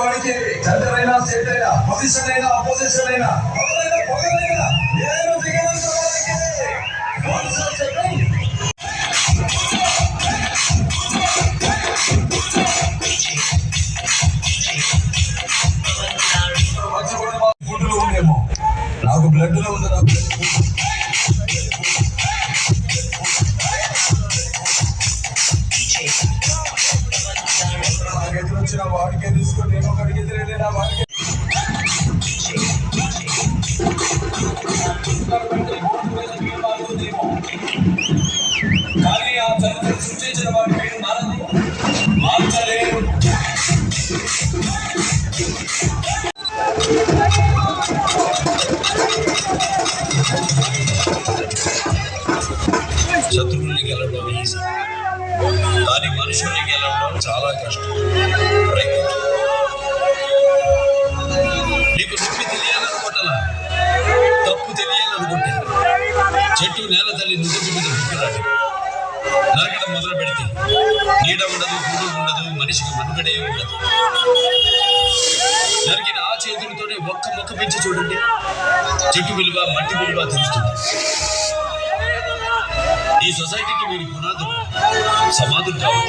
వాడికి జనరైనా స్టేట్ అయినా పొజిషన్ అయినా అపోజిషన్ అయినా గుడ్డులో ఉందేమో నాకు బ్లడ్ లో ఉంది. నాకు ఎదురొచ్చిన వాడికే తీసుకొని నేను ఒకడికి ఎదురేనా వాడికి కానీ ఆ చరిత్ర సృష్టించిన వాడి పేరు మార్చలేరు. శత్రువుల్ని గెలవడం ఈజీ, కానీ మనుషుల్ని గెలవడం చాలా కష్టం. నీకు నొప్పి తెలియాలనుకుంటా, తప్పు తెలియాలనుకుంటే చెట్టు నేల తల్లి నుదుటి మీద దుక్కురాడు. నరకడం మొదలు పెడితే నీడ ఉండదు, గుడి ఉండదు, మనిషికి మనుగడే ఉండదు. నరికిన ఆ చేతులతోనే ఒక్క మొక్క పెంచి చూడండి, చెట్టు విలువ మట్టి విలువ తెలుస్తుంది. ఈ సొసైటీకి మీరు పునాదులు సమాధులు కావాలి.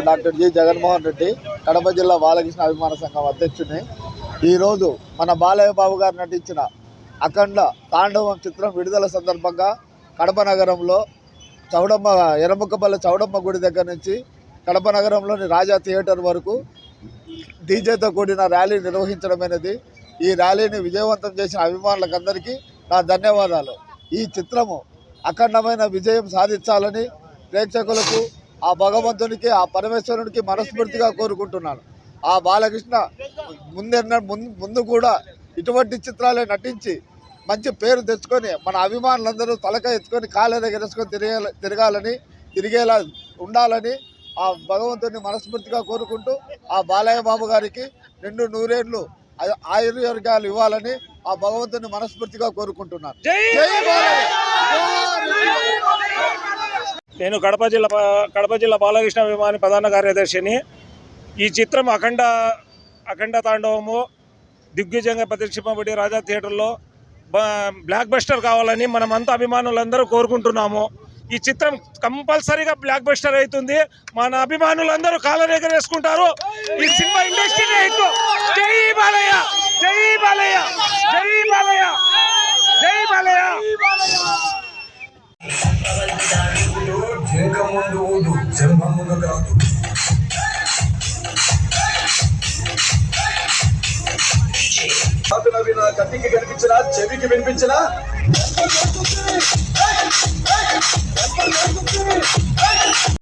డాక్టర్ జి జగన్మోహన్ రెడ్డి, కడప జిల్లా బాలకృష్ణ అభిమాన సంఘం అధ్యక్షుడిని. ఈరోజు మన బాలయ్య బాబు గారు నటించిన అఖండ తాండవం చిత్రం విడుదల సందర్భంగా కడప నగరంలో ఎర్రముక్కపల్లి చౌడమ్మ గుడి దగ్గర నుంచి కడప నగరంలోని రాజా థియేటర్ వరకు డీజేతో కూడిన ర్యాలీ నిర్వహించడమైనది. ఈ ర్యాలీని విజయవంతం చేసిన అభిమానులకందరికీ నా ధన్యవాదాలు. ఈ చిత్రము అఖండమైన విజయం సాధించాలని ప్రేక్షకులకు, ఆ భగవంతునికి, ఆ పరమేశ్వరునికి మనస్ఫూర్తిగా కోరుకుంటున్నాను. ఆ బాలకృష్ణ ముందు కూడా ఇటువంటి చిత్రాలే నటించి మంచి పేరు తెచ్చుకొని మన అభిమానులందరూ తలకాయ ఎత్తుకొని కాళ్ళ దగ్గర వేసుకొని తిరిగేలా ఉండాలని ఆ భగవంతుని మనస్ఫూర్తిగా కోరుకుంటూ, ఆ బాలయ్య బాబు గారికి 200 ఆయుర్వర్గాలు ఇవ్వాలని ఆ భగవంతుని మనస్ఫూర్తిగా కోరుకుంటున్నాను. నేను కడప జిల్లా బాలకృష్ణ అభిమాని ప్రధాన కార్యదర్శిని. ఈ చిత్రం అఖండ తాండవము దిగ్విజయంగా ప్రదర్శింపబడి రాజా థియేటర్లో బ్లాక్ బస్టర్ కావాలని మనమంతా అభిమానులందరూ కోరుకుంటున్నాము. ఈ చిత్రం కంపల్సరీగా బ్లాక్ బస్టర్ అవుతుంది. మన అభిమానులందరూ కాలర్ ఎగరేసుకుంటారు. ఈ సినిమా ఇండస్ట్రీ జై బాలయ్య, జై బాలయ్య, జై బాలయ్య, జై బాలయ్య. కంటికి కనిపించిన, చెవికి వినిపించిన